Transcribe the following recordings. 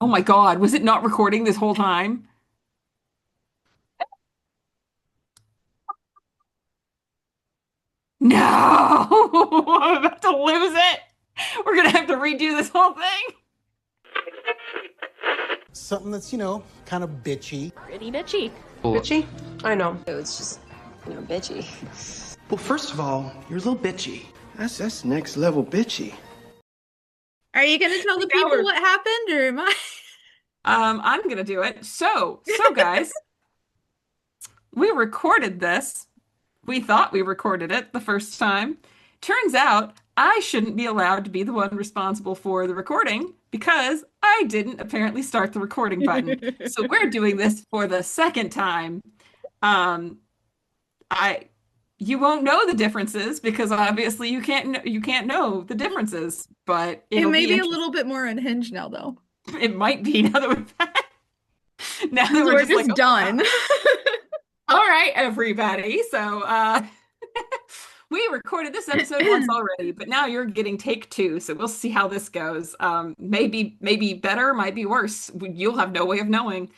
Oh my God, was it not recording this whole time? No, I'm about to lose it. We're gonna have to redo this whole thing. Something that's, kind of bitchy. Pretty bitchy. Bitchy? I know. It's just, bitchy. Well, first of all, you're a little bitchy. That's next level bitchy. Are you going to tell the Now people we're, what happened, or am I? I'm gonna do it. So guys, we recorded this. We thought we recorded it the first time. Turns out I shouldn't be allowed to be the one responsible for the recording because I didn't apparently start the recording button. So we're doing this for the second time. Um, I you won't know the differences because obviously you can't know the differences, but It it'll may be be a interesting. little bit more unhinged now, though. It might be now that now that Because we're we're just like, just oh my done. God. All right, everybody. We recorded this episode once already, but now you're getting take two, so we'll see how this goes. Maybe better, might be worse. You'll have no way of knowing.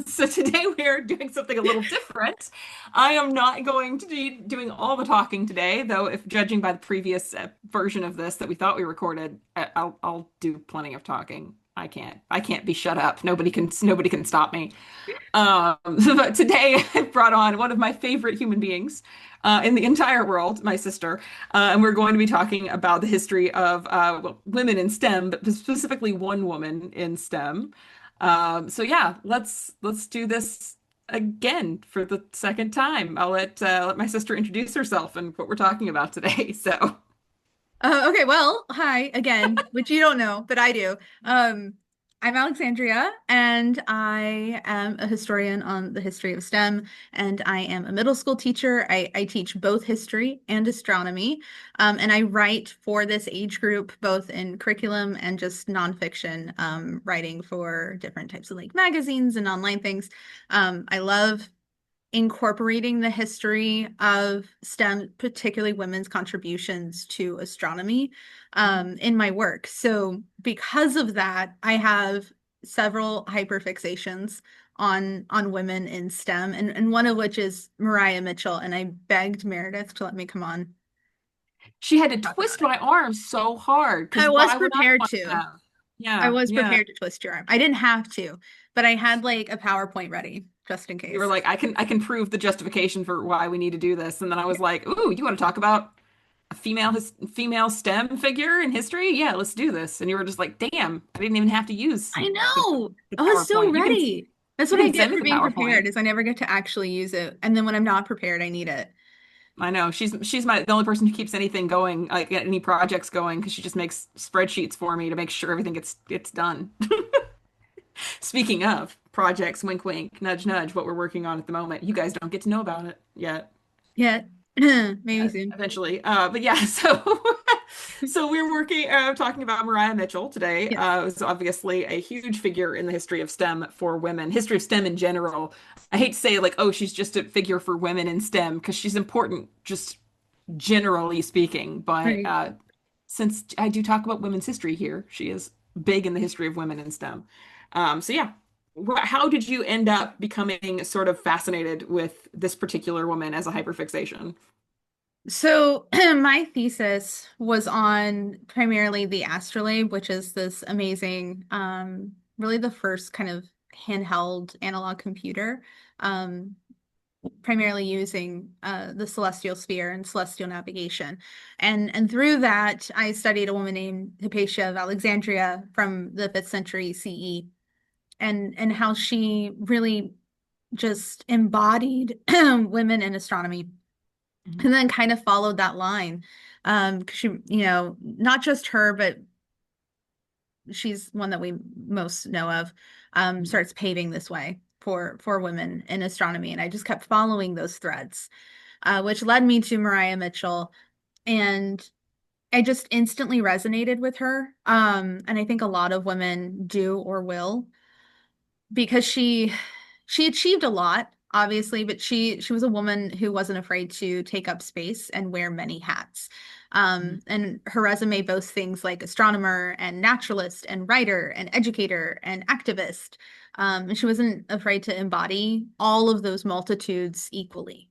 So today we are doing something a little different. I am not going to be doing all the talking today, though if judging by the previous version of this that we thought we recorded, I'll do plenty of talking. I can't be shut up. Nobody can stop me. But today I brought on one of my favorite human beings in the entire world, my sister, and we're going to be talking about the history of women in STEM, but specifically one woman in STEM. So yeah, let's do this again for the second time. I'll let my sister introduce herself and what we're talking about today. So. Okay, well, hi again, which you don't know, but I do. I'm Alexandria, and I am a historian on the history of STEM, and I am a middle school teacher. I teach both history and astronomy, and I write for this age group, both in curriculum and just nonfiction, writing for different types of like magazines and online things. I love incorporating the history of STEM, particularly women's contributions to astronomy, in my work. So because of that, I have several hyperfixations on women in STEM, and one of which is Mariah Mitchell. And I begged Meredith to let me come on She had to and talk about twist it. my arm so hard I because was why would I prepared want to to. have? I Yeah, was yeah. prepared to twist your arm. I didn't have to, but I had like a PowerPoint ready just in You were case. like, I can prove the justification for why we need to do this. And then I was like, ooh, you want to talk about a female STEM figure in history? Yeah, let's do this. And you were just like, damn, I didn't even have to use I know. the I was so PowerPoint. ready. That's You what I can get send me for the being prepared, PowerPoint. is I never get to actually use it. And then when I'm not prepared, I need it. I know she's the only person who keeps anything going, like any projects going, because she just makes spreadsheets for me to make sure everything gets done. Speaking of projects, wink, wink, nudge, nudge, what we're working on at the moment. You guys don't get to know about it yet. Yeah. Maybe soon. Eventually. But yeah, so we're working, talking about Mariah Mitchell today. Yes. Who's obviously a huge figure in the history of STEM for women, history of STEM in general. I hate to say like, oh, she's just a figure for women in STEM because she's important, just generally speaking. But Right. since I do talk about women's history here, she is big in the history of women in STEM. So yeah. How did you end up becoming sort of fascinated with this particular woman as a hyperfixation? So my thesis was on primarily the astrolabe, which is this amazing, really the first kind of handheld analog computer, um, primarily using the celestial sphere and celestial navigation. And through that, I studied a woman named Hypatia of Alexandria from the 5th century CE, and how she really just embodied women in astronomy, and then kind of followed that line. 'Cause she, not just her, but she's one that we most know of, starts paving this way for women in astronomy. And I just kept following those threads, which led me to Mariah Mitchell. And I just instantly resonated with her. And I think a lot of women do or will, because she achieved a lot, obviously, but she was a woman who wasn't afraid to take up space and wear many hats. Mhm. And her resume boasts things like astronomer and naturalist and writer and educator and activist. And she wasn't afraid to embody all of those multitudes equally.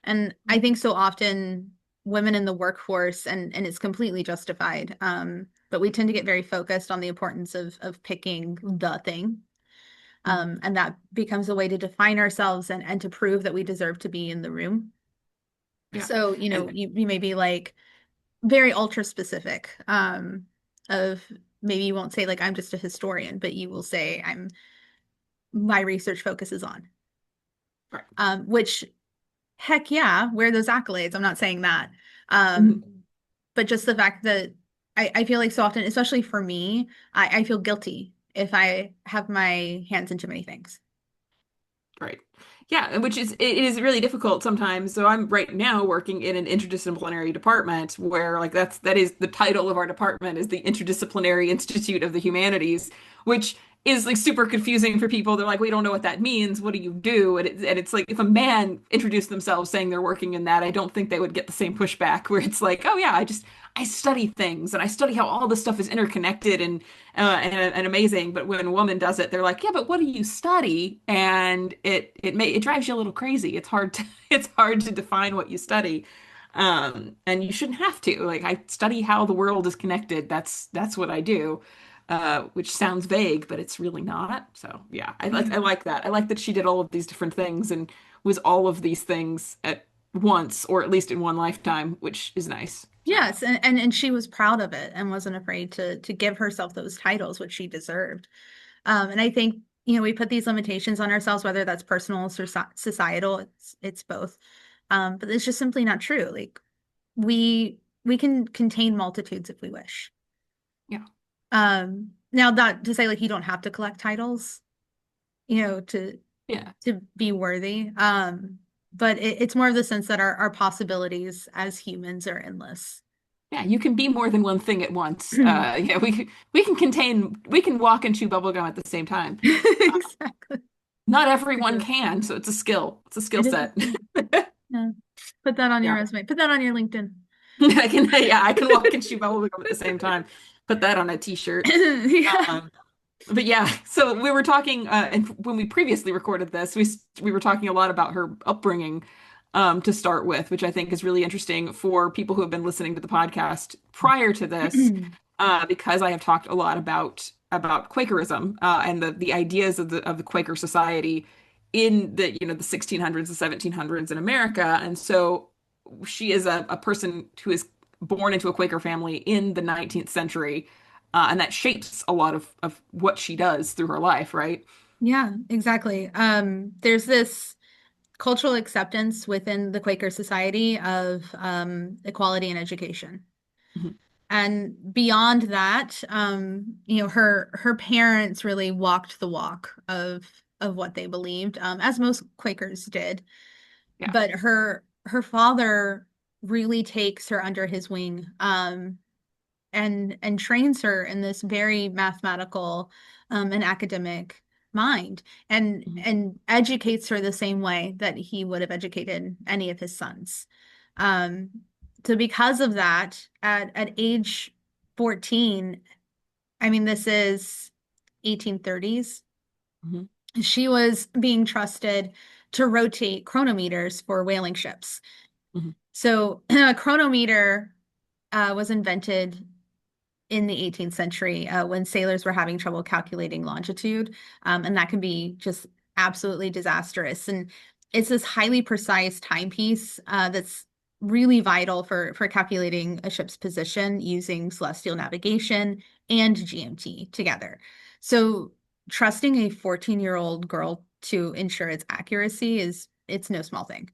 And I think so often women in the workforce, and it's completely justified, but we tend to get very focused on the importance of picking the thing. Mhm. And that becomes a way to define ourselves and to prove that we deserve to be in the room. Yeah. So, And you may be like very ultra specific, of maybe you won't say like I'm just a historian, but you will say my research focuses on, right. which heck yeah, wear those accolades. I'm not saying that. Um, Mhm. but just the fact that I feel like so often, especially for me, I feel guilty if I have my hands in too many things. Right. Yeah, and which is it is really difficult sometimes. So I'm right now working in an interdisciplinary department where like that is the title of our department is the Interdisciplinary Institute of the Humanities, which is like super confusing for people. They're like, we don't know what that means. What do you do? And it's like if a man introduced themselves saying they're working in that, I don't think they would get the same pushback where it's like, oh yeah, I study things and I study how all this stuff is interconnected and amazing. But when a woman does it, they're like, yeah, but what do you study? And it drives you a little crazy. It's hard to it's hard to define what you study. And you shouldn't have to. Like I study how the world is connected. That's what I do. Which sounds vague, but it's really not. So yeah, I Mhm. like that. I like that she did all of these different things and was all of these things at once, or at least in one lifetime, which is nice. So Yes, and she was proud of it and wasn't afraid to give herself those titles, which she deserved. And I think, we put these limitations on ourselves, whether that's personal or societal, it's both. But it's just simply not true. Like we can contain multitudes if we wish. yeah, Now not to say like you don't have to collect titles, you know, to yeah. to be worthy. But it's more of the sense that our possibilities as humans are endless. Yeah, you can be more than one thing at once. Yeah, we can walk and chew bubblegum at the same time. Exactly. Not It everyone is. can, so it's a skill. It's a skill It is a set. skill. Yeah. Put that on your Yeah. resume. Put that on your LinkedIn. I can walk and chew bubblegum at the same time. Put that on a t-shirt. Yeah. Um, but yeah, so we were talking, and when we previously recorded this, we were talking a lot about her upbringing, to start with, which I think is really interesting for people who have been listening to the podcast prior to this, because I have talked a lot about Quakerism, and the ideas of the Quaker society in the 1600s, the 1700s in America, and so she is a person who is born into a Quaker family in the 19th century, and that shapes a lot of what she does through her life, right? Yeah, exactly. There's this cultural acceptance within the Quaker society of equality in education. Mhm. And beyond that, her parents really walked the walk of what they believed, as most Quakers did. Yeah. But her father really takes her under his wing, and trains her in this very mathematical, and academic mind, and Mhm. and educates her the same way that he would have educated any of his sons. Um, so because of that, at age 14, I mean, this is 1830s, Mhm. she was being trusted to rotate chronometers for whaling ships. Mhm. So a chronometer was invented in the 18th century, when sailors were having trouble calculating longitude. And that can be just absolutely disastrous. And it's this highly precise timepiece, that's really vital for calculating a ship's position using celestial navigation and GMT together. So trusting a 14-year-old girl to ensure its accuracy it's no small thing.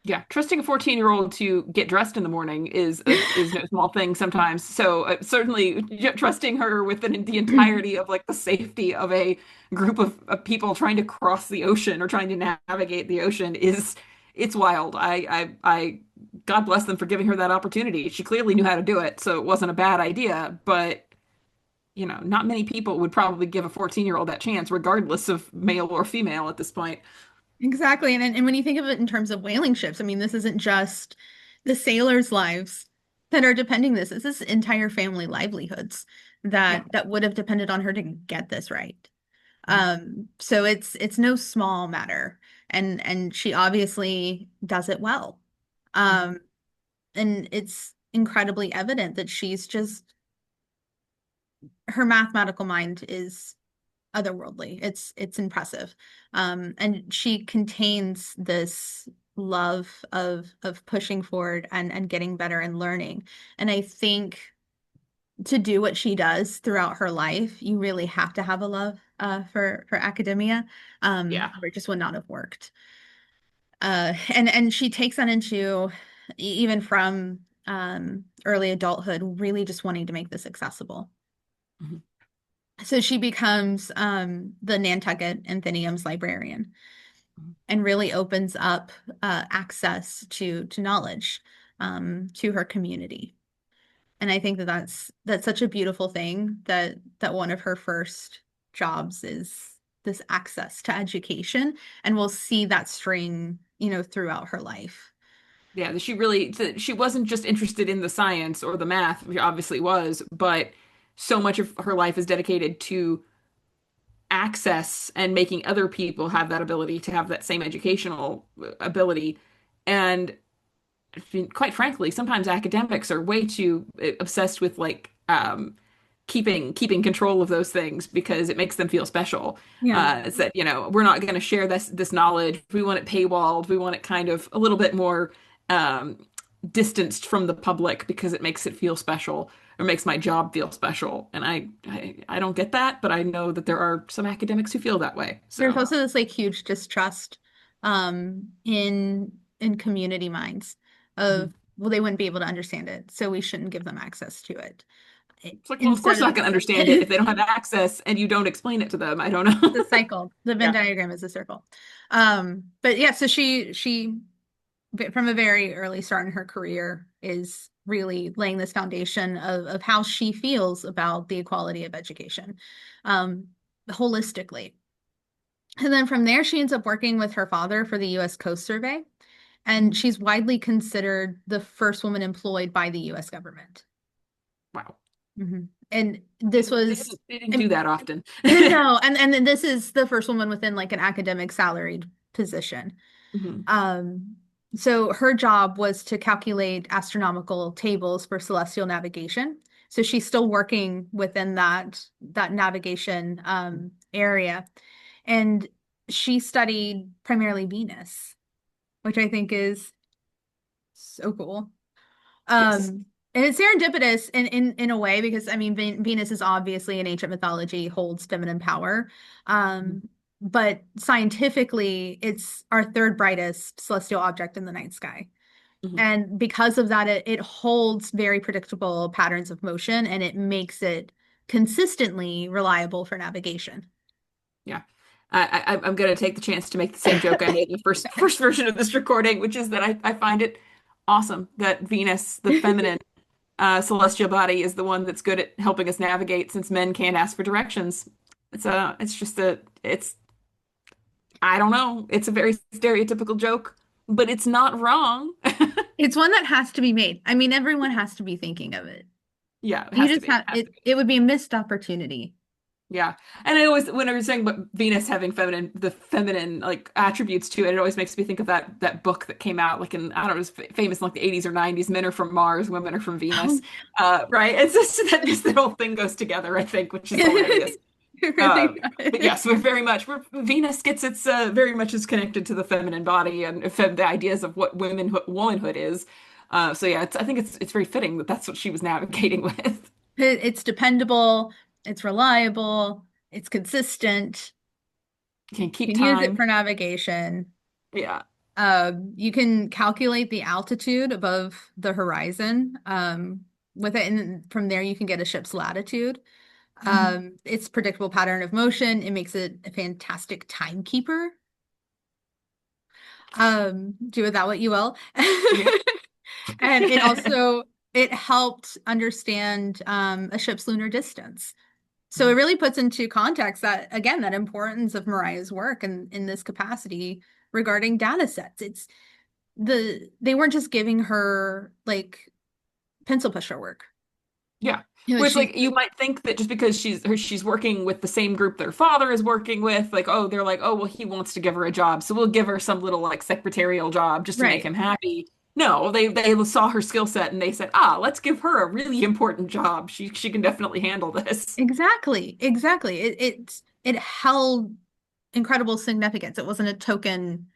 Yeah, trusting a 14-year-old to get dressed in the morning is no small thing sometimes. So certainly trusting her with the entirety of like the safety of a group of people trying to cross the ocean or trying to navigate the ocean is it's wild. God bless them for giving her that opportunity. She clearly knew how to do it, so it wasn't a bad idea, but not many people would probably give a 14-year-old that chance, regardless of male or female at this point. Exactly. And when you think of it in terms of whaling ships, I mean, this isn't just the sailors' lives that are depending this. This is entire family livelihoods Yeah. that would have depended on her to get this right. Mhm. So it's no small matter. And she obviously does it well. Mhm. Um, and it's incredibly evident that she's just her mathematical mind is otherworldly. It's impressive. And she contains this love of pushing forward and getting better and learning. And I think to do what she does throughout her life, you really have to have a love for academia, Yeah. or it just would not have worked. And she takes that into even from early adulthood, really just wanting to make this accessible. Mhm. So she becomes the Nantucket Athenaeum's librarian Mhm. and really opens up access to knowledge to her community. And I think that that's such a beautiful thing that one of her first jobs is this access to education, and we'll see that string, throughout her life. Yeah, she wasn't just interested in the science or the math, which obviously was, but so much of her life is dedicated to access and making other people have that ability to have that same educational ability. And I mean, quite frankly, sometimes academics are way too obsessed with like keeping control of those things because it makes them feel special. Yeah. It's that, we're not going to share this knowledge. We want it paywalled. We want it kind of a little bit more um, distanced from the public because it makes it feel special or makes my job feel special. And I don't get that, but I know that there are some academics who feel that way. There's So, also this like huge distrust in community minds mhm. of, well, they wouldn't be able to understand it, so we shouldn't give them access to it. It's like, well, of course Instead they're of not going to understand it if they don't have access and you don't explain it to them. I don't the know. cycle, the Venn Yeah. diagram is a circle. But yeah, so she from a very early start in her career is really laying this foundation of how she feels about the equality of education, um, holistically. And then from there, she ends up working with her father for the U.S. Coast Survey, and Mhm. she's widely considered the first woman employed by the U.S. government. Wow. And this was, They didn't do that often. no, and then this is the first woman within like an academic salaried position. Mhm. Um, so her job was to calculate astronomical tables for celestial navigation. So she's still working within that navigation area, and she studied primarily Venus, which I think is so cool. Yes. And it's serendipitous in a way because I mean Venus is obviously in ancient mythology holds feminine power. Mhm. But scientifically it's our third brightest celestial object in the night sky. Mhm. And because of that it holds very predictable patterns of motion and it makes it consistently reliable for navigation. Yeah. I'm going to take the chance to make the same joke I made in the first version of this recording, which is that I find it awesome that Venus, the feminine celestial body, is the one that's good at helping us navigate since men can't ask for directions. It's just it's I don't know. It's a very stereotypical joke, but it's not wrong. It's one that has to be made. I mean, everyone has to be thinking of it. Yeah, it You has to just be. It have has to it, be. it would be a missed opportunity. Yeah. And I always, when I was saying about Venus having the feminine like attributes to it, it always makes me think of that book that came out like I don't know, it was famous in like the 80s or 90s. Men are from Mars, women are from Venus. Oh, Right. It's just that this the whole thing goes together, I think, which is hilarious. it really But does. yes, Venus gets its very much is connected to the feminine body and the ideas of what womanhood is. So yeah, I think it's very fitting that that's what she was navigating with. It's dependable, it's reliable, it's consistent. Can keep You can use it time. for navigation. Yeah. You can calculate the altitude above the horizon. With it, and from there you can get a ship's latitude. Mhm. It's predictable pattern of motion. It makes it a fantastic timekeeper. Do with that what you will. Yeah. And it helped understand a ship's lunar distance. So it really puts into context that again, that importance of Mariah's work in this capacity regarding data sets. They weren't just giving her like pencil pusher work. Yeah. You know, like Which she's like you might think that just because she's working with the same group their father is working with, like, oh, they're like, oh, well, he wants to give her a job, so we'll give her some little like secretarial job just to make right. him happy. No, they saw her skill set and they said, ah, let's give her a really important job. She can definitely handle this. Exactly. Exactly. It held incredible significance. It wasn't a token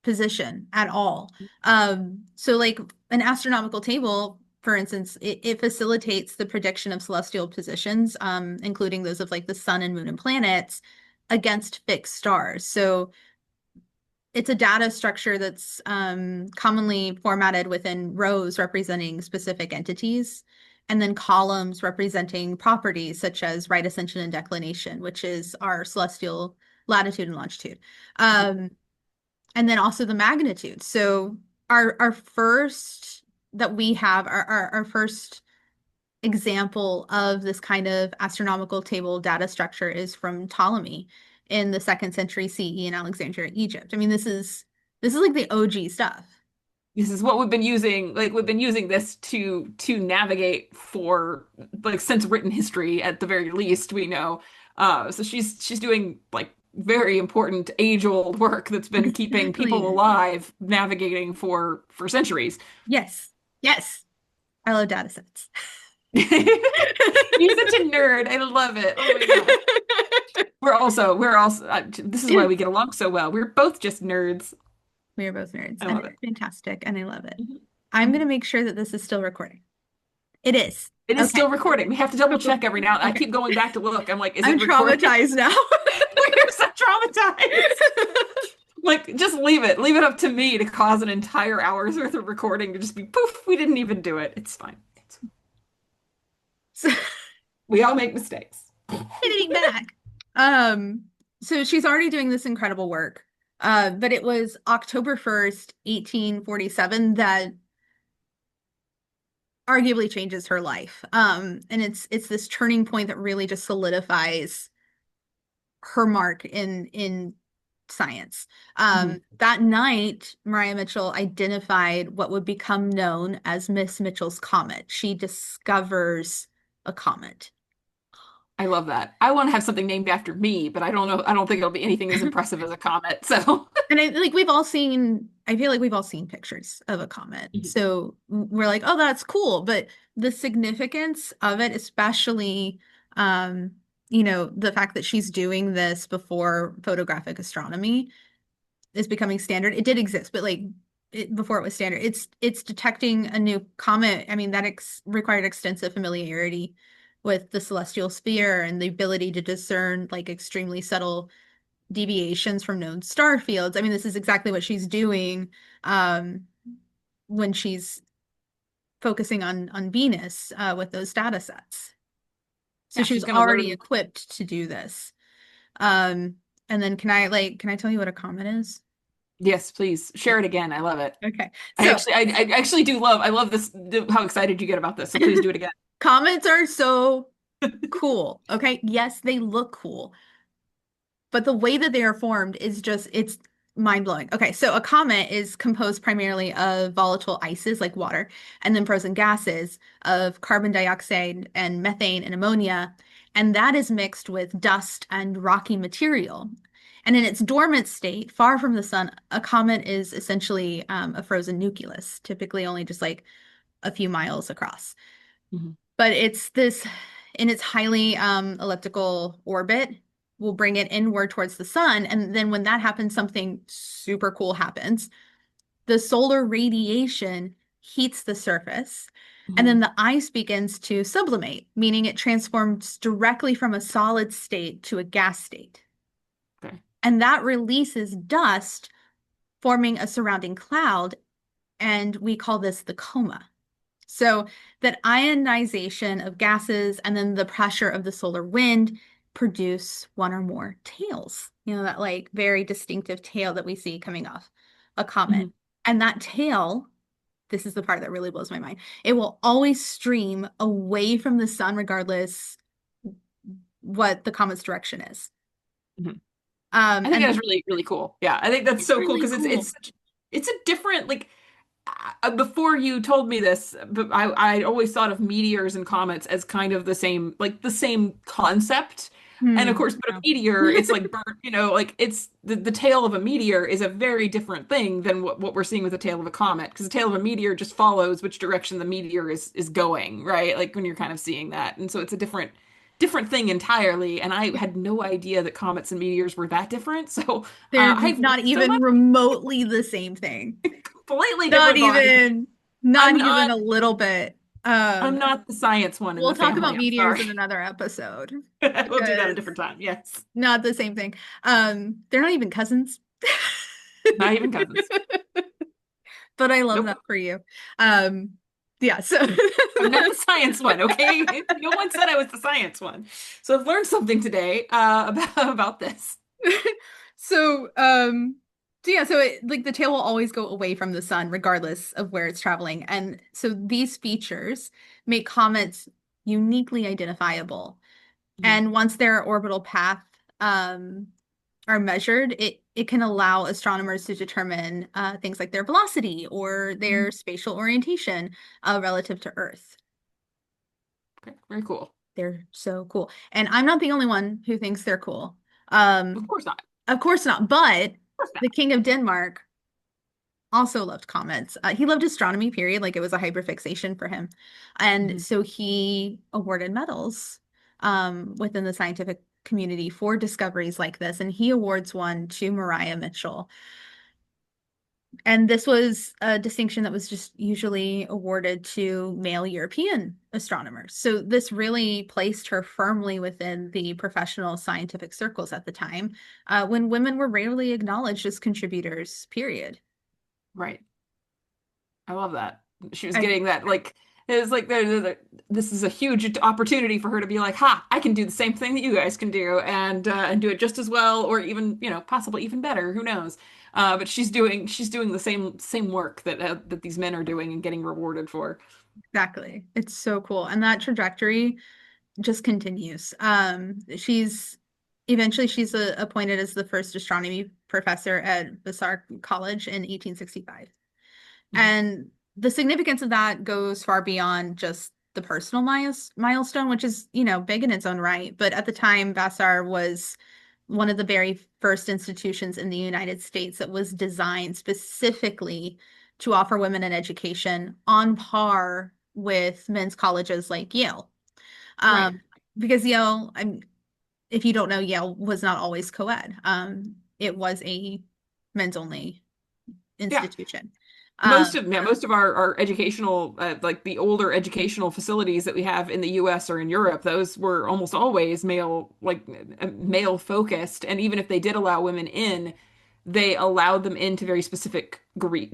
position at all. So like an astronomical table, for instance, it facilitates the prediction of celestial positions, including those of like the sun and moon and planets against fixed stars. So it's a data structure that's commonly formatted within rows representing specific entities, and then columns representing properties such as right ascension and declination, which is our celestial latitude and longitude. Um, and then also the magnitude. So our first that we have our first example of this kind of astronomical table data structure is from Ptolemy in the second century CE in Alexandria, Egypt. I mean, this is like the OG stuff. This is what we've been using, like we've been using this to navigate for like since written history at the very least, we know. So she's doing like very important age-old work that's been keeping people Exactly. alive, navigating for centuries. Yes. Yes. I love data sets. You're such a nerd. I love it. Oh my God. We're also this is why we get along so well. We're both just nerds. We are both nerds, I and love it's it. fantastic, and I love it. Mhm. I'm going to Mhm. make sure that this is still recording. It is. It is Okay. still recording. We have to double check every now. I Okay. keep going back to look. I'm like, is I'm it recording? traumatized now. We're so traumatized. Like, just leave it. Leave it up to me to cause an entire hour's worth of recording to just be poof, we didn't even do it. It's fine. So, We all make mistakes. pivoting back. Um, so she's already doing this incredible work. But it was October 1st, 1847 that arguably changes her life. And it's this turning point that really just solidifies her mark in science. Mhm. That night, Maria Mitchell identified what would become known as Miss Mitchell's comet. She discovers a comet. I love that. I want to have something named after me, but I don't know. I don't think it'll be anything as impressive as a comet. So, And I feel like we've all seen pictures of a comet. So we're like, oh, that's cool. But the significance of it, especially, um, the fact that she's doing this before photographic astronomy is becoming standard. It did exist, but like before it was standard, it's detecting a new comet. I mean, that required extensive familiarity with the celestial sphere and the ability to discern like extremely subtle deviations from known star fields. I mean, this is exactly what she's doing um, when she's focusing on Venus with those data sets. So yeah, she was she's gonna already learn. equipped to do this. Um, and then can I tell you what a comet is? Yes, please share it again. I love it. Okay. I So actually, I actually do love. I love this. How excited you get about this. So please do it again. comets are so cool. Okay. Yes, they look cool, but the way that they are formed is just it's mind-blowing. Okay, so a comet is composed primarily of volatile ices like water and then frozen gases of carbon dioxide and methane and ammonia, and that is mixed with dust and rocky material. And in its dormant state, far from the sun, a comet is essentially a frozen nucleus, typically only just like a few miles across. Mhm. But it's this in its highly elliptical orbit will bring it inward towards the sun. And then when that happens, something super cool happens. The solar radiation heats the surface, and then Mhm. the ice begins to sublimate, meaning it transforms directly from a solid state to a gas state. Okay. And that releases dust, forming a surrounding cloud, and we call this the coma. So that ionization of gases and then the pressure of the solar wind produce one or more tails. That like very distinctive tail that we see coming off a comet. Mhm. And that tail, this is the part that really blows my mind. It will always stream away from the sun regardless what the comet's direction is. Mhm. I think And that's really, really cool. Yeah, I think that's it's so cool really because cool. it's a different like before you told me this, but I always thought of meteors and comets as kind of the same, like the same concept. And of Hmm. course, but a No. meteor, it's like burnt, like it's the tail of a meteor is a very different thing than what we're seeing with the tail of a comet. Because the tail of a meteor just follows which direction the meteor is going, right? Like when you're kind of seeing that. And so it's a different thing entirely. And I had no idea that comets and meteors were that different. So They're I've not learned so even much, remotely the same thing. completely Not different body. even, not I'm even not a little bit. I'm not the science one in We'll the talk family. about I'm meteors sorry. in another episode We'll do that a because different time. Yes. not the same thing. They're not even cousins. Not even cousins. But I love that Nope. for you. Um, yeah, so I'm not the science one, okay? No one said I was the science one. So I've learned something today about this. so um so yeah, so it, like the tail will always go away from the sun regardless of where it's traveling. And so these features make comets uniquely identifiable. Mhm. And once their orbital path um are measured, it can allow astronomers to determine things like their velocity or their Mhm. spatial orientation relative to Earth. Okay, very cool. They're so cool. And I'm not the only one who thinks they're cool. Of Um, course not. of course not, but Of course the not. King of Denmark also loved comets. He loved astronomy, period. Like it was a hyperfixation for him. And Mhm. so he awarded medals within the scientific community for discoveries like this. And he awards one to Maria Mitchell. And this was a distinction that was just usually awarded to male European astronomers. So this really placed her firmly within the professional scientific circles at the time, when women were rarely acknowledged as contributors, period. Right. I love that. She was I, getting that like it was like this is a huge opportunity for her to be like, "Ha, I can do the same thing that you guys can do and do it just as well or even, possibly even better, who knows." But she's doing the same work that these men are doing and getting rewarded for. exactly. It's so cool. And that trajectory just continues. She's appointed as the first astronomy professor at Vassar College in 1865. Mhm. And the significance of that goes far beyond just the personal milestone, which is, big in its own right. But at the time, Vassar was one of the very first institutions in the United States that was designed specifically to offer women an education on par with men's colleges like Yale. Right. Um, because Yale, if you don't know, Yale was not always co-ed. It was a men's only Yeah. institution. Most Um, of yeah, most of our educational like the older educational facilities that we have in the US or in Europe, those were almost always male focused. And even if they did allow women in, they allowed them into very specific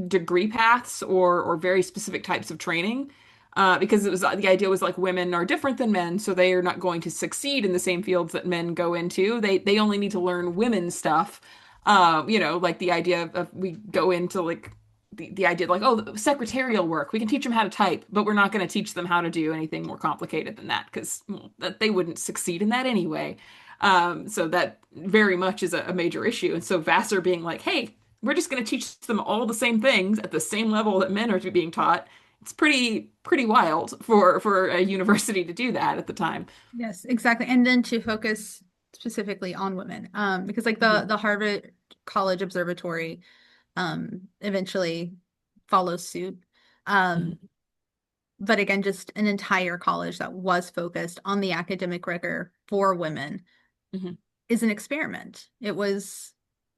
degree paths or very specific types of training. Because it was the idea was like women are different than men, so they are not going to succeed in the same fields that men go into. They only need to learn women's stuff. Like the idea of we go into like the idea like, oh, secretarial work, we can teach them how to type, but we're not going to teach them how to do anything more complicated than that because that they wouldn't succeed in that anyway. So that very much is a major issue. And so Vassar being like, hey, we're just going to teach them all the same things at the same level that men are being taught. It's pretty wild for a university to do that at the time. yes, exactly. And then to focus specifically on women, because like Mhm. the Harvard College Observatory eventually follows suit. Um, Mhm. but again, just an entire college that was focused on the academic rigor for women Mhm. is an experiment. It was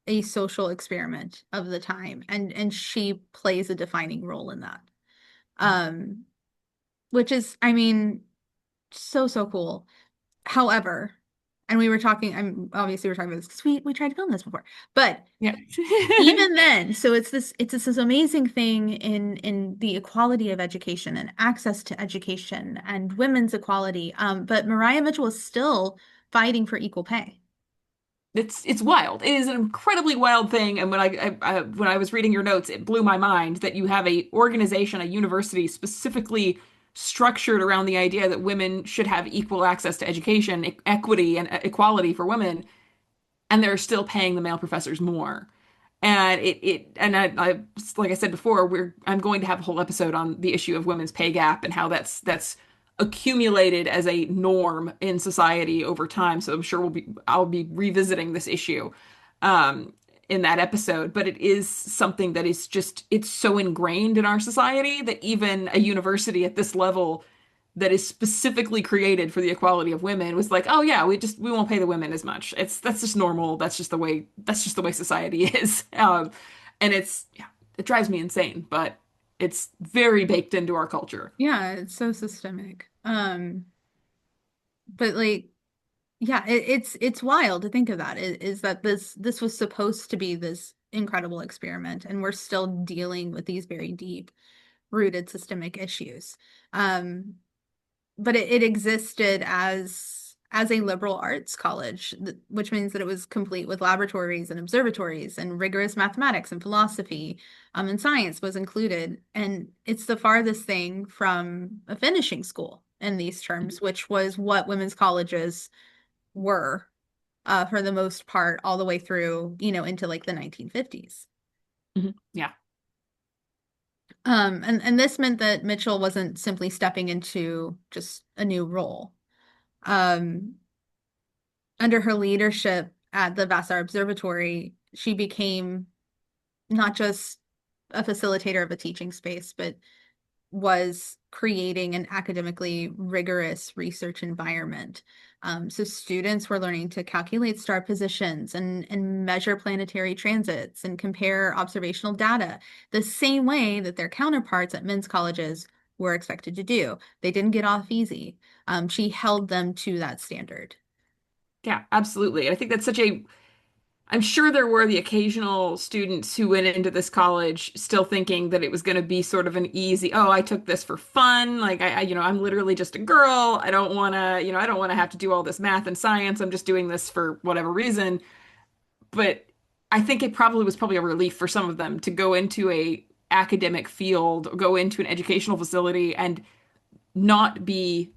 a social experiment of the time, and she plays a defining role in that. Um, which is, I mean, so cool. However, and we were talking, I'm obviously we're talking about this because we tried to film this before, but Yeah. even then, so it's this amazing thing in the equality of education and access to education and women's equality. But Maria Mitchell is still fighting for equal pay. It's wild. It is an incredibly wild thing. And when I was reading your notes, it blew my mind that you have a organization, a university specifically structured around the idea that women should have equal access to education, equity, and equality for women, and they're still paying the male professors more. And I like I said before, I'm going to have a whole episode on the issue of women's pay gap and how that's accumulated as a norm in society over time. So I'm sure I'll be revisiting this issue um, in that episode. But it is something that is just it's so ingrained in our society that even a university at this level that is specifically created for the equality of women was like, oh yeah, we won't pay the women as much. That's just normal. That's just the way society is. And yeah, it drives me insane, but it's very baked into our culture. Yeah, it's so systemic. But like, yeah, it's wild to think of that. Is that this was supposed to be this incredible experiment, and we're still dealing with these very deep rooted systemic issues. Um, but it existed as a liberal arts college, which means that it was complete with laboratories and observatories and rigorous mathematics and philosophy, and science was included. And it's the farthest thing from a finishing school in these terms, which was what women's colleges were, for the most part, all the way through, into like the 1950s. Yeah. And this meant that Mitchell wasn't simply stepping into just a new role. Um, Under her leadership at the Vassar Observatory, she became not just a facilitator of a teaching space, but was creating an academically rigorous research environment. So students were learning to calculate star positions and measure planetary transits and compare observational data the same way that their counterparts at men's colleges were expected to do. They didn't get off easy. She held them to that standard. Yeah, absolutely. And I think that's such a I'm sure there were the occasional students who went into this college still thinking that it was going to be sort of an easy, oh, I took this for fun. Like I'm literally just a girl. I don't want to, I don't want to have to do all this math and science. I'm just doing this for whatever reason. But I think it probably a relief for some of them to go into a academic field, go into an educational facility and not be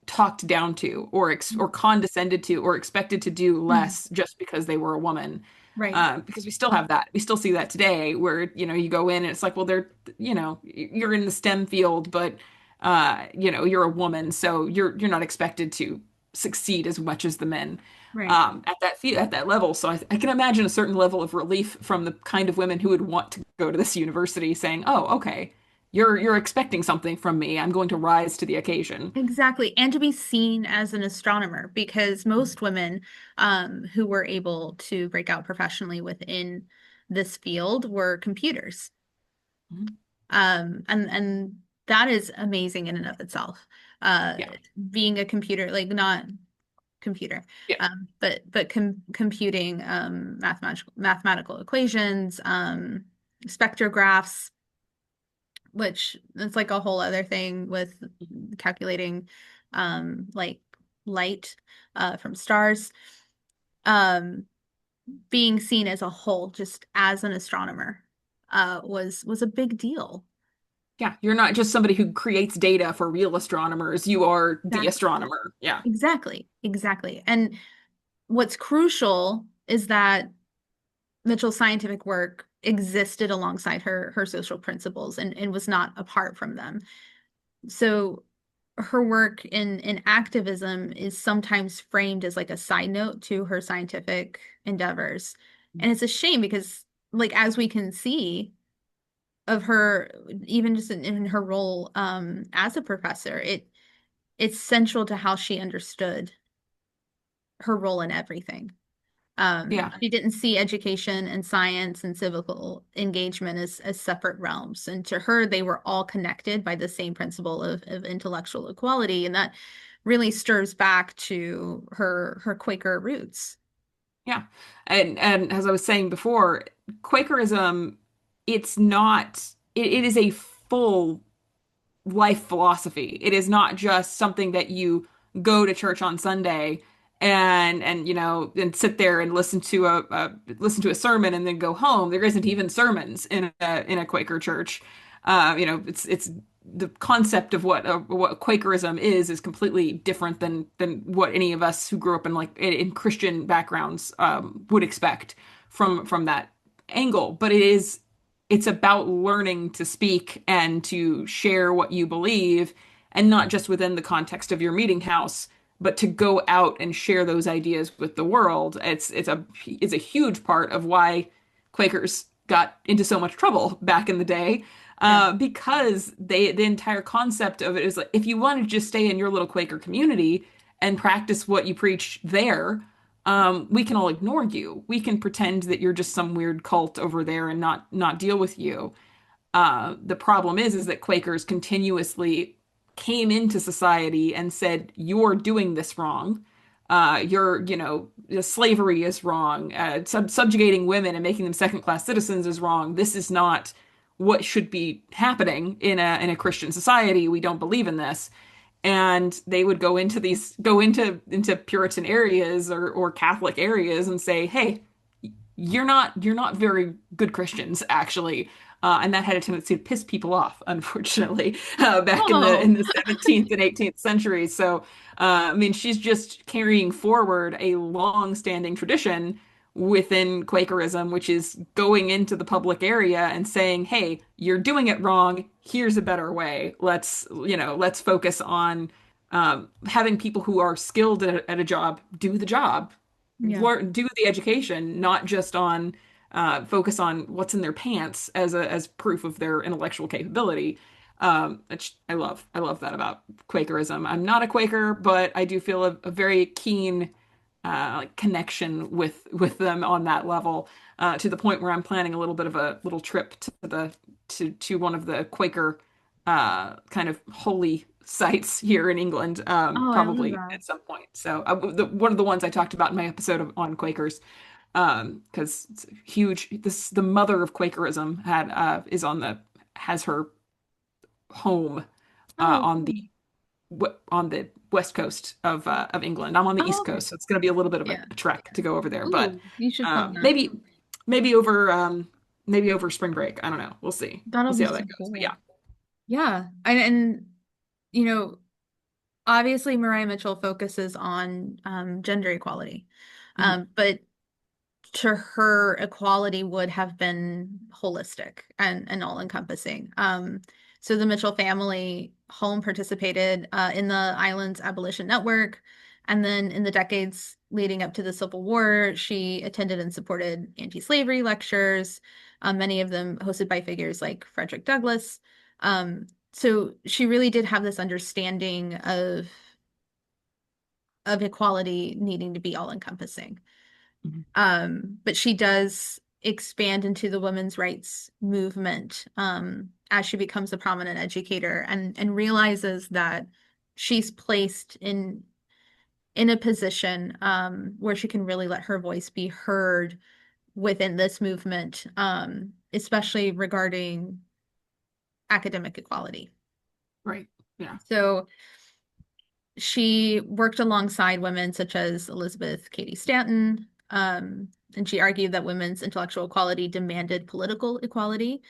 talked down to or condescended to or expected to do Mhm. less just because they were a woman. Right. Because we still have that. We still see that today where, you go in and it's like, well, you're in the STEM field, but you're a woman, so you're not expected to succeed as much as the men Right. at that level. So I can imagine a certain level of relief from the kind of women who would want to go to this university saying, "Oh, okay, you're expecting something from me. I'm going to rise to the occasion." Exactly. And to be seen as an astronomer, because most women who were able to break out professionally within this field were computers. Mhm. And that is amazing in and of itself. Uh, Yeah. Being a computer, like not computer, Yeah. but computing mathematical equations, spectrographs, which it's like a whole other thing with calculating like light from stars. Um, Being seen as a whole, just as an astronomer, was a big deal. Yeah. You're not just somebody who creates data for real astronomers. You are the Exactly. astronomer. Yeah. Exactly. Exactly. And what's crucial is that Mitchell's scientific work existed alongside her social principles and was not apart from them. So her work in activism is sometimes framed as like a side note to her scientific endeavors. And it's a shame because, like, as we can see of her, even just in her role as a professor, it's central to how she understood her role in everything. Yeah. She didn't see education and science and civic engagement as separate realms. And to her, they were all connected by the same principle of intellectual equality. And that really stirs back to her Quaker roots. Yeah. And as I was saying before, Quakerism, it's not it is a full life philosophy. It is not just something that you go to church on Sunday and sit there and listen to a sermon and then go home. There isn't even sermons in a Quaker church. It's the concept of what Quakerism is completely different than what any of us who grew up in Christian backgrounds would expect from that angle, but it's about learning to speak and to share what you believe, and not just within the context of your meeting house, but to go out and share those ideas with the world. It's a huge part of why Quakers got into so much trouble back in the day, Yeah. because the entire concept of it is like, if you want to just stay in your little Quaker community and practice what you preach there, we can all ignore you. We can pretend that you're just some weird cult over there and not deal with you. The problem is that Quakers continuously came into society and said, "You're doing this wrong. Slavery is wrong. Subjugating women and making them second-class citizens is wrong. This is not what should be happening in a Christian society. We don't believe in this." And they would go into Puritan areas or Catholic areas and say, "Hey, you're not very good Christians, actually." And that had a tendency to piss people off, unfortunately, back in the Oh, 17th and 18th centuries. So, I mean, she's just carrying forward a long-standing tradition within Quakerism, which is going into the public area and saying, "Hey, you're doing it wrong. Here's a better way. Let's focus on having people who are skilled at a job do the job, yeah. do the education, not just on focus on what's in their pants as proof of their intellectual capability." Which I love that about Quakerism. I'm not a Quaker, but I do feel a very keen like connection with them on that level, to the point where I'm planning a little bit of a little trip to one of the Quaker kind of holy sites here in England, Oh, I love probably that. at some point. So, one of the ones I talked about in my episode on Quakers, because it's huge. The mother of Quakerism has her home Oh, on cool. the west coast of England. I'm on the Oh, east okay. coast, so it's going to be a little bit of Yeah. a trek to go over there. But Ooh, you should plan that. maybe maybe over maybe over spring break. I don't know. We'll see. That'll We'll see be how so that goes. But cool. yeah. Yeah. And you know, obviously Mariah Mitchell focuses on gender equality. Mhm. But to her, equality would have been holistic and all-encompassing. So the Mitchell family home participated in the island's abolition network, and then in the decades leading up to the Civil War, she attended and supported anti-slavery lectures, many of them hosted by figures like Frederick Douglass. So she really did have this understanding of equality needing to be all-encompassing. Mhm. But she does expand into the women's rights movement as she becomes a prominent educator and realizes that she's placed in a position where she can really let her voice be heard within this movement, especially regarding academic equality. Right. Yeah. So she worked alongside women such as Elizabeth Cady Stanton, and she argued that women's intellectual equality demanded political equality.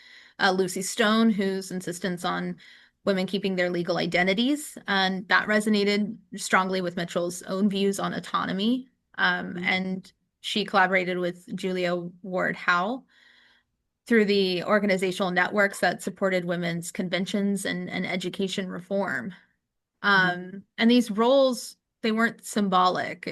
Lucy Stone, whose insistence on women keeping their legal identities, and that resonated strongly with Mitchell's own views on autonomy. Mhm. And she collaborated with Julia Ward Howe through the organizational networks that supported women's conventions and education reform. Mhm. And these roles, they weren't symbolic.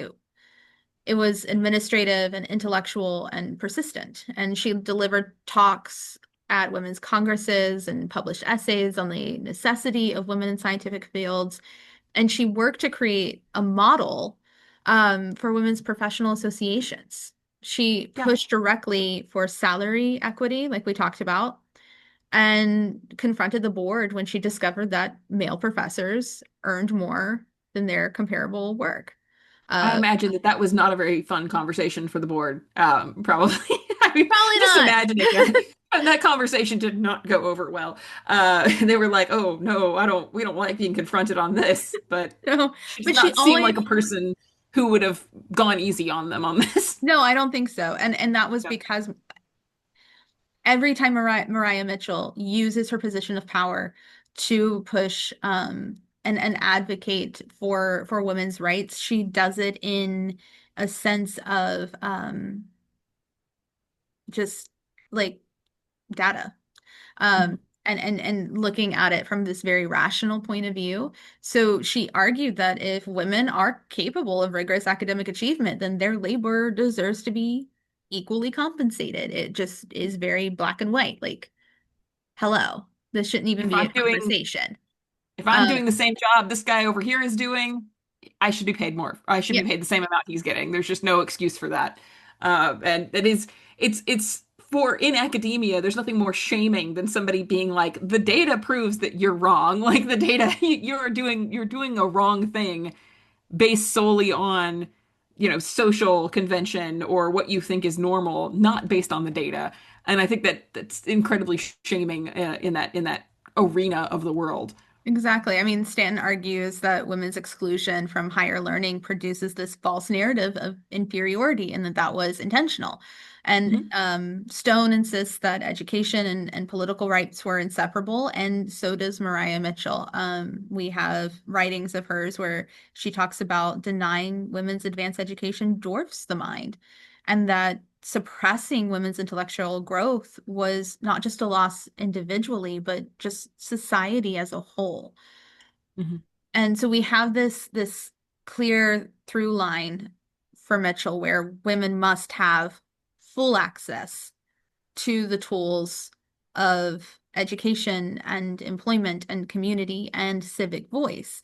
It was administrative and intellectual and persistent. And she delivered talks at women's congresses and published essays on the necessity of women in scientific fields. And she worked to create a model for women's professional associations. She Yeah. pushed directly for salary equity, like we talked about, and confronted the board when she discovered that male professors earned more than their comparable work. I Uh, imagine that was not a very fun conversation for the board. Probably. I mean, Probably just not. imagining it. And that conversation did not go over well. They were like, "Oh no, we don't like being confronted on this." But No, she does but she not seem always, like a person who would have gone easy on them on this. no, I don't think so. And that was Yeah. because every time Mariah Mitchell uses her position of power to push and advocate for women's rights, she does it in a sense of just like data. Mhm. And looking at it from this very rational point of view. So she argued that if women are capable of rigorous academic achievement, then their labor deserves to be equally compensated. It just is very black and white. Like, hello, this shouldn't even If be a I'm doing conversation. if I'm Um, doing the same job this guy over here is doing, I should be paid more. I should be yeah, paid the same amount he's getting. There's just no excuse for that. And it's for in academia, there's nothing more shaming than somebody being like, the data proves that you're wrong. Like the data, you're doing a wrong thing based solely on, social convention or what you think is normal, not based on the data. And I think that that's incredibly shaming in that arena of the world. exactly. I mean, Stanton argues that women's exclusion from higher learning produces this false narrative of inferiority and that that was intentional. And Mhm. Stone insists that education and political rights were inseparable, and so does Maria Mitchell. We have writings of hers where she talks about denying women's advanced education dwarfs the mind, and that suppressing women's intellectual growth was not just a loss individually, but just society as a whole. Mhm. And so we have this clear through line for Mitchell where women must have full access to the tools of education and employment and community and civic voice.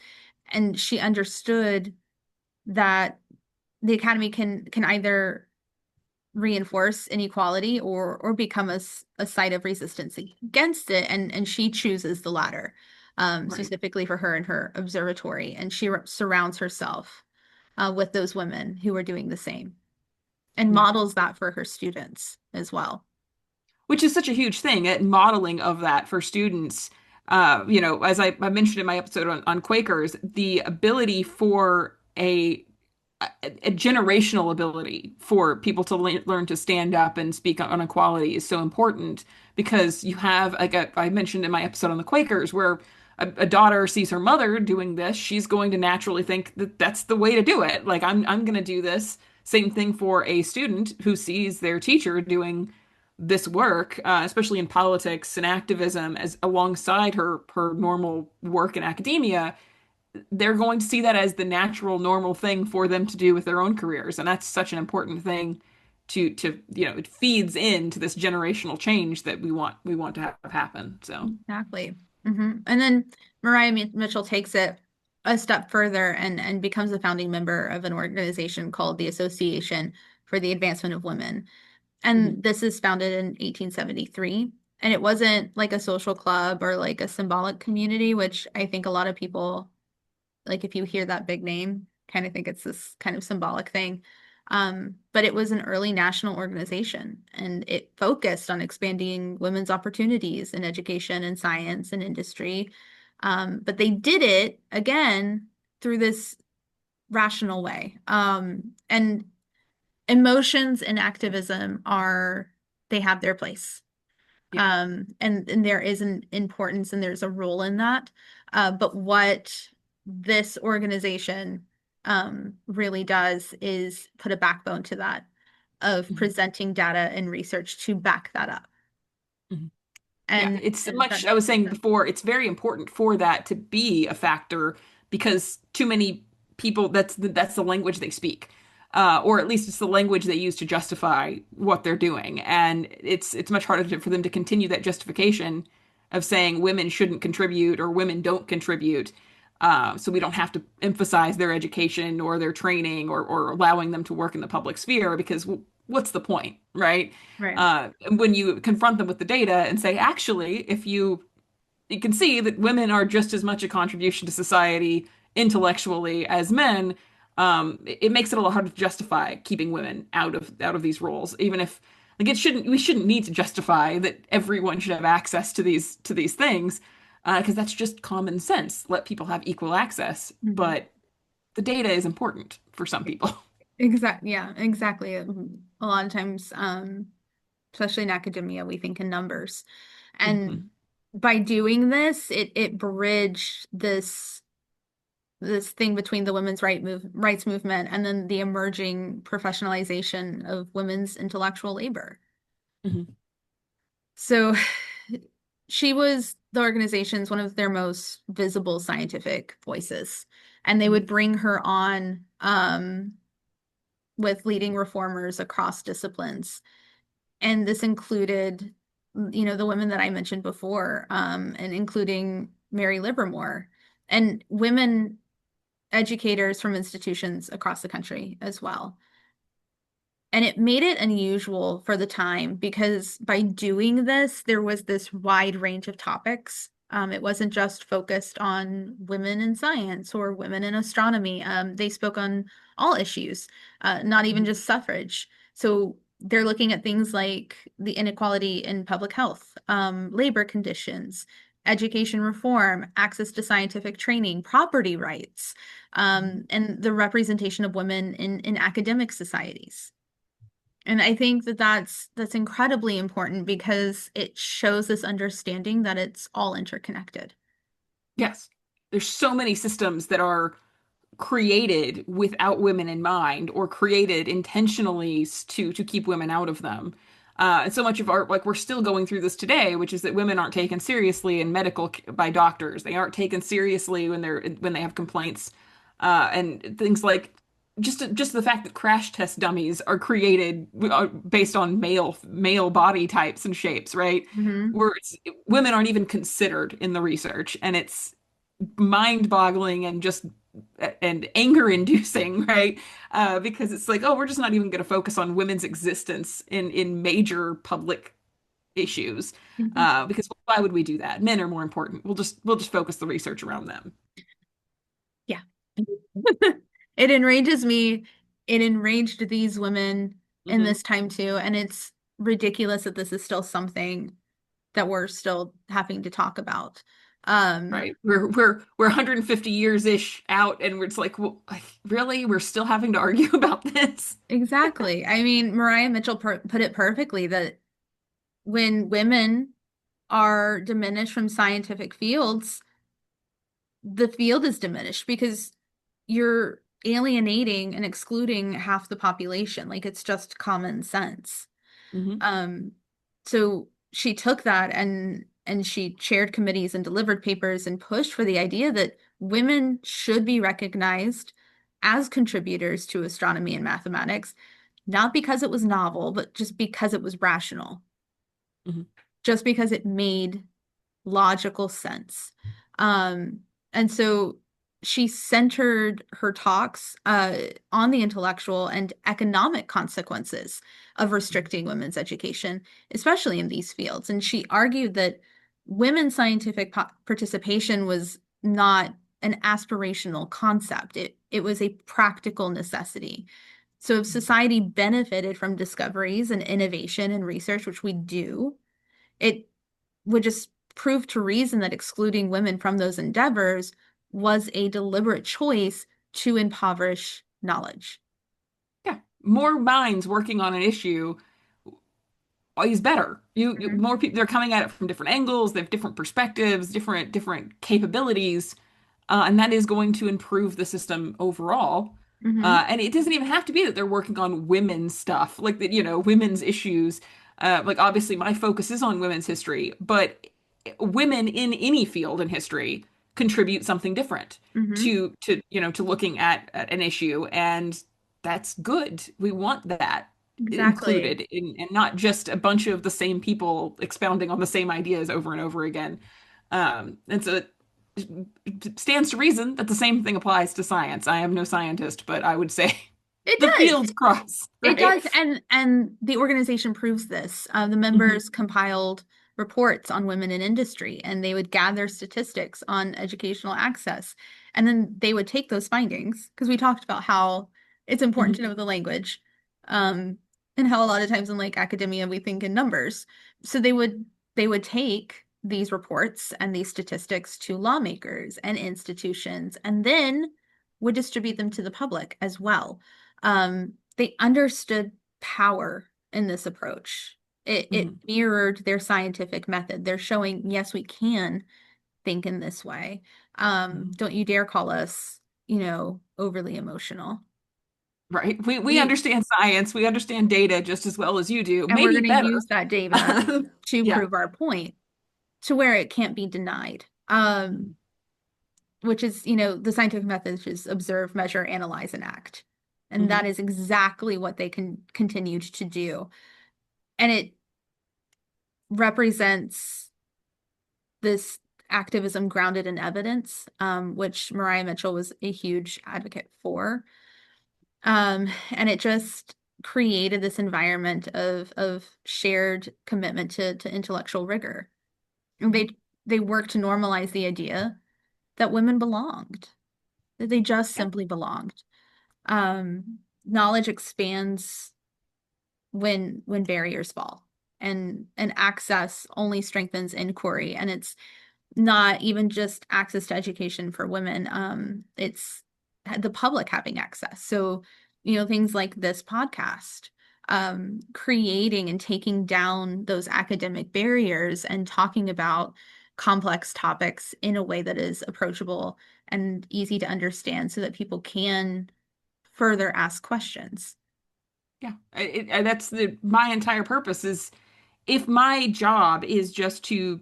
And she understood that the academy can either reinforce inequality or become a site of resistance against it, and she chooses the latter, Right. specifically for her and her observatory, and she surrounds herself with those women who are doing the same and Yeah. models that for her students as well. Which is such a huge thing at modeling of that for students. As I mentioned in my episode on Quakers, the ability for a generational ability for people to learn to stand up and speak on equality is so important because you have, like I mentioned in my episode on the Quakers, where a daughter sees her mother doing this, she's going to naturally think that that's the way to do it. Like I'm going to do this. Same thing for a student who sees their teacher doing this work, especially in politics and activism, as alongside her normal work in academia. They're going to see that as the natural, normal thing for them to do with their own careers, and that's such an important thing to it feeds into this generational change that we want to have happen. So, Exactly. And then Mariah Mitchell takes it a step further and becomes a founding member of an organization called the Association for the Advancement of Women. mhm, And this is founded in 1873. And it wasn't like a social club or like a symbolic community, which I think a lot of people, like if you hear that big name, kind of think it's this kind of symbolic thing. But it was an early national organization and it focused on expanding women's opportunities in education and science and industry. But they did it again through this rational way. And emotions and activism they have their place. yeah, And there is an importance and there's a role in that. But what this organization really does is put a backbone to that of mhm, presenting data and research to back that up. mhm. Yeah, And, it's and much, that, I was saying before, it's very important for that to be a factor because too many people, that's the language they speak. Or at least it's the language they use to justify what they're doing. And it's much harder for them to continue that justification of saying women shouldn't contribute or women don't contribute. So we don't have to emphasize their education or their training or allowing them to work in the public sphere because what's the point, right? right. When you confront them with the data and say, actually, if you can see that women are just as much a contribution to society intellectually as men, it makes it a lot harder to justify keeping women out of these roles, even if like we shouldn't need to justify that everyone should have access to these things, because that's just common sense. Let people have equal access, Mhm. but the data is important for some people. Yeah, exactly. A lot of times, especially in academia, we think in numbers. And Mhm. by doing this, it bridged this thing between the rights movement and then the emerging professionalization of women's intellectual labor. Mhm. So she was the organization's one of their most visible scientific voices. And they would bring her on with leading reformers across disciplines. And this included, the women that I mentioned before, and including Mary Livermore and women educators from institutions across the country as well. And it made it unusual for the time because by doing this, there was this wide range of topics. It wasn't just focused on women in science or women in astronomy. They spoke on all issues, not even Mhm. just suffrage. So they're looking at things like the inequality in public health, labor conditions, education reform, access to scientific training, property rights, and the representation of women in academic societies. And I think that that's incredibly important because it shows this understanding that it's all interconnected. Yes. There's so many systems that are created without women in mind or created intentionally to keep women out of them. And so much of our like we're still going through this today, which is that women aren't taken seriously in by doctors. They aren't taken seriously when they have complaints, and things like just the fact that crash test dummies are created based on male body types and shapes, right? Hmm. Where women aren't even considered in the research, and it's mind-boggling and just and anger-inducing, right? Because it's like, oh, we're just not even going to focus on women's existence in major public issues, Hmm. because why would we do that? Men are more important. We'll just focus the research around them. Yeah. It enrages me. It enraged these women in Hmm. this time too. And it's ridiculous that this is still something that we're still having to talk about. Um, Right? We're 150 years ish out, and it's like, well, really, we're still having to argue about this. exactly. I mean, Mariah Mitchell put it perfectly that when women are diminished from scientific fields, the field is diminished because you're alienating and excluding half the population. Like it's just common sense. Hmm. Um, so she took that and she chaired committees and delivered papers and pushed for the idea that women should be recognized as contributors to astronomy and mathematics, not because it was novel, but just because it was rational, Hmm. just because it made logical sense. Um, and so she centered her talks on the intellectual and economic consequences of restricting women's education, especially in these fields. And she argued that women's scientific participation was not an aspirational concept. It was a practical necessity. So if society benefited from discoveries and innovation and research, which we do, it would just prove to reason that excluding women from those endeavors was a deliberate choice to impoverish knowledge. Yeah, more minds working on an issue is better. Mhm. More people, they're coming at it from different angles, they have different perspectives, different capabilities, and that is going to improve the system overall. Mhm. And it doesn't even have to be that they're working on women's stuff, like that, women's issues. Like obviously my focus is on women's history, but women in any field in history contribute something different Mhm. to looking at an issue, and that's good. We want that Exactly. included and not just a bunch of the same people expounding on the same ideas over and over again. And so it stands to reason that the same thing applies to science. I am no scientist, but I would say It the does. fields cross, It right? does, and the organization proves this. The Hmm. members compiled reports on women in industry, and they would gather statistics on educational access, and then they would take those findings because we talked about how it's important to Hmm. know the language, um, and how a lot of times in like academia we think in numbers. So they would take these reports and these statistics to lawmakers and institutions, and then would distribute them to the public as well. They understood power in this approach. It Hmm. mirrored their scientific method. They're showing, yes, we can think in this way. Hmm. Don't you dare call us, overly emotional. right? We We understand science, we understand data just as well as you do, and we're maybe going to better. use that data to Yeah. prove our point to where it can't be denied. Which is, the scientific method is observe, measure, analyze, and act. And that Hmm. is exactly what they continued to do. And it represents this activism grounded in evidence, which Mariah Mitchell was a huge advocate for. And it just created this environment of shared commitment to intellectual rigor. And they worked to normalize the idea that women belonged, that they just Yeah. simply belonged. Knowledge expands when barriers fall, and access only strengthens inquiry. And it's not even just access to education for women. It's the public having access. So, things like this podcast, creating and taking down those academic barriers and talking about complex topics in a way that is approachable and easy to understand so that people can further ask questions. Yeah. That's my entire purpose is if my job is just to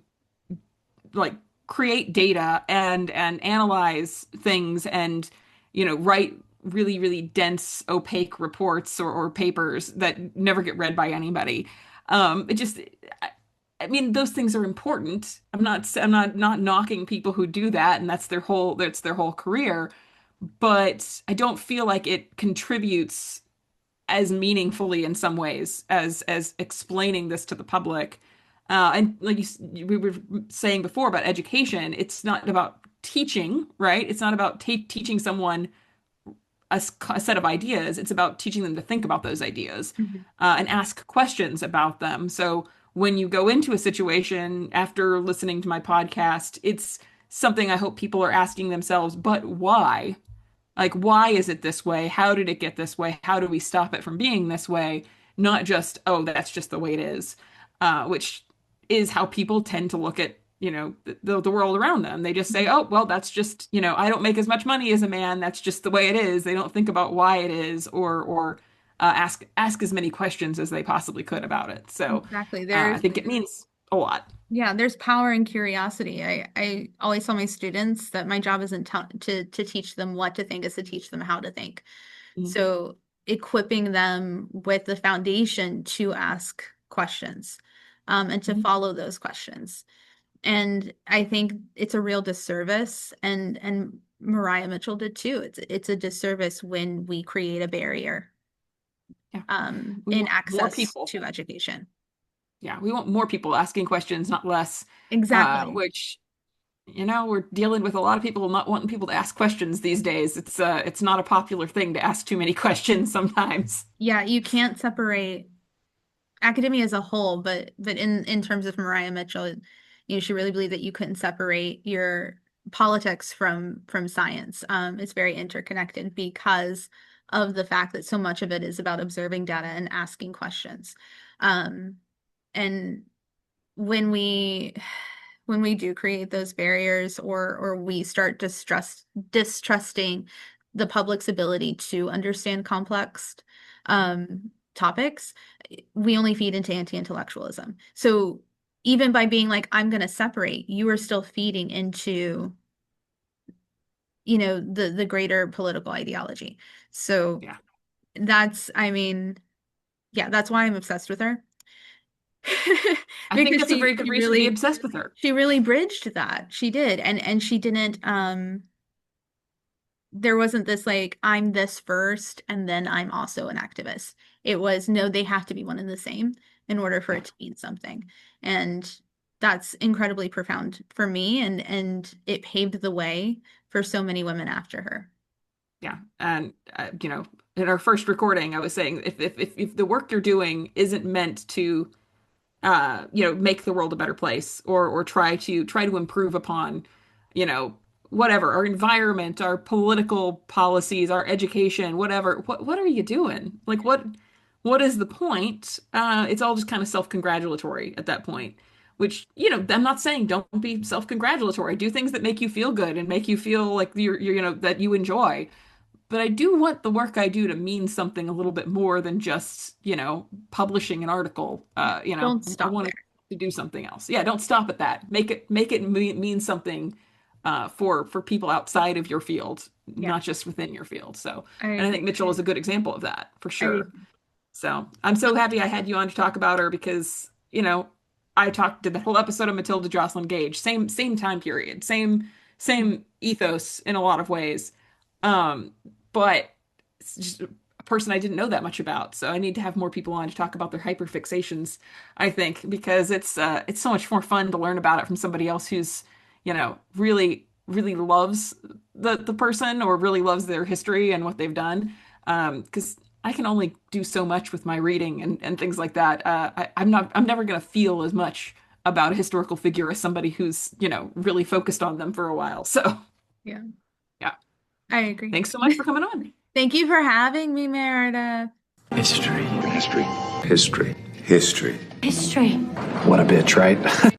like create data and analyze things and write really dense opaque reports or papers that never get read by anybody. It just I mean those things are important. I'm not knocking people who do that and that's their whole career, but I don't feel like it contributes as meaningfully in some ways as explaining this to the public. And like we were saying before about education, it's not about teaching, right? It's not about teaching someone a set of ideas. It's about teaching them to think about those ideas Mhm. and ask questions about them. So when you go into a situation after listening to my podcast, it's something I hope people are asking themselves, but why? Like, why is it this way? How did it get this way? How do we stop it from being this way? Not just, oh, that's just the way it is, which is how people tend to look at, the world around them. They just say, Mhm. oh, well, that's just, I don't make as much money as a man. That's just the way it is. They don't think about why it is or ask as many questions as they possibly could about it. So Exactly. I think it means a lot. Yeah, there's power in curiosity. I always tell my students that my job isn't to teach them what to think, is to teach them how to think. Mhm. So equipping them with the foundation to ask questions, and to Mhm. follow those questions. And I think it's a real disservice, and Mariah Mitchell did too. It's a disservice when we create a barrier, Yeah. We in want more access people. to education. Yeah, we want more people asking questions, not less. Exactly. Which, we're dealing with a lot of people not wanting people to ask questions these days. It's not a popular thing to ask too many questions sometimes. Yeah, you can't separate academia as a whole, but in terms of Mariah Mitchell, she really believed that you couldn't separate your politics from science. It's very interconnected because of the fact that so much of it is about observing data and asking questions. Um, and when we when we do create those barriers, or we start distrusting the public's ability to understand complex topics, we only feed into anti-intellectualism. So even by being like, I'm going to separate, you are still feeding into, the greater political ideology. So Yeah, I mean, yeah, that's why I'm obsessed with her. I think Because that's a very good reason to be obsessed with her. she really bridged that. She did. And she didn't there wasn't this like, I'm this first and then I'm also an activist. It was, no, they have to be one and the same in order for Yeah, it to mean something. And that's incredibly profound for me, and it paved the way for so many women after her. yeah, and in our first recording, I was saying if the work you're doing isn't meant to make the world a better place or try to improve upon, you know, whatever, our environment, our political policies, our education, whatever. What are you doing? Like what is the point? It's all just kind of self-congratulatory at that point. Which, I'm not saying don't be self-congratulatory. Do things that make you feel good and make you feel like you're that you enjoy. but I do want the work I do to mean something a little bit more than just, publishing an article. Yeah. Don't I stop want there. to do something else. Yeah, don't stop at that. Make it mean something for people outside of your field, Yeah, not just within your field. So, I and I agree. think Mitchell is a good example of that for I sure. agree. So I'm so happy I had you on to talk about her because, did the whole episode of Matilda Jocelyn Gage, same time period, same ethos in a lot of ways. Um, but it's just a person I didn't know that much about. So I need to have more people on to talk about their hyperfixations, I think, because it's so much more fun to learn about it from somebody else who's, really, really loves the person or really loves their history and what they've done. Because I can only do so much with my reading and things like that. I'm never gonna feel as much about a historical figure as somebody who's, really focused on them for a while. So Yeah, yeah. I agree. Thanks so much for coming on. Thank you for having me, Meredith. History. History. History. History. History. What a bitch, right?